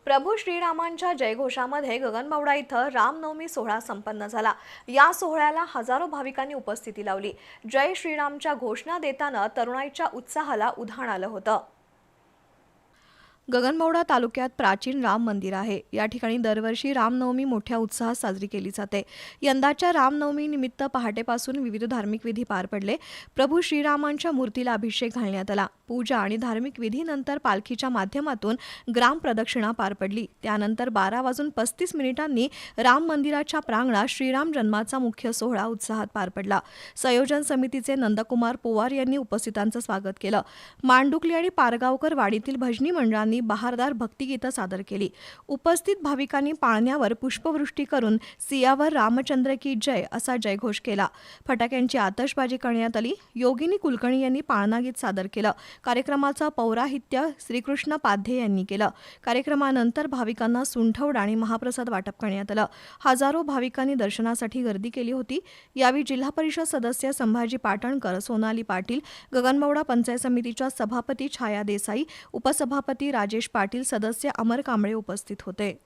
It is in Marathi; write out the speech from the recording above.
प्रभू श्रीरामांच्या जयघोषामध्ये गगनबावडा इथं रामनवमी सोहळा संपन्न झाला। या सोहळ्याला हजारो भाविकांनी उपस्थिती लावली। जय श्रीरामच्या घोषणा देताना तरुणाईच्या उत्साहाला उधाण आलं होतं। गगनबावडा तालुक्यात प्राचीन राम मंदिर आहे। या ठिकाणी दरवर्षी रामनवमी मोठ्या उत्साहात साजरी केली जाते। यंदाच्या रामनवमी निमित्त पहाटेपासून विविध धार्मिक विधी पार पडले। प्रभू श्रीरामांच्या मूर्तीला अभिषेक घालण्यात आला। पूजा आणि धार्मिक विधीनंतर पालखीच्या माध्यमातून ग्राम प्रदक्षिणा पार पडली। त्यानंतर 12:35 राम मंदिराच्या प्रांगणात श्रीराम जन्माचा मुख्य सोहळा उत्साहात पार पडला। संयोजन समितीचे नंदकुमार पोवार यांनी उपस्थितांचं स्वागत केलं। मांडुकली आणि पारगावकर वाडीतील भजनी मंडळांनी बहारदार भक्तिगीतं सादर केली। उपस्थित भाविकांनी पाळण्यावर पुष्पवृष्टी करून सियावर रामचंद्र की जय असा जयघोष केला। फटाक्यांची आतषबाजी करण्यात आली। योगिनी कुलकर्णी यांनी पाळणागीत सादर केलं। कार्यक्रमाचं पौराहित्य श्रीकृष्ण पाध्ये यांनी केलं। कार्यक्रमानंतर भाविकांना सुंठवडा आणि महाप्रसाद वाटप करण्यात आलं। हजारो भाविकांनी दर्शनासाठी गर्दी केली होती। यावेळी जिल्हा परिषद सदस्य संभाजी पाटणकर, सोनाली पाटील, गगनबावडा पंचायत समितीच्या सभापती छाया देसाई, उपसभापती राजेश पाटील, सदस्य अमर कांबळे उपस्थित होते।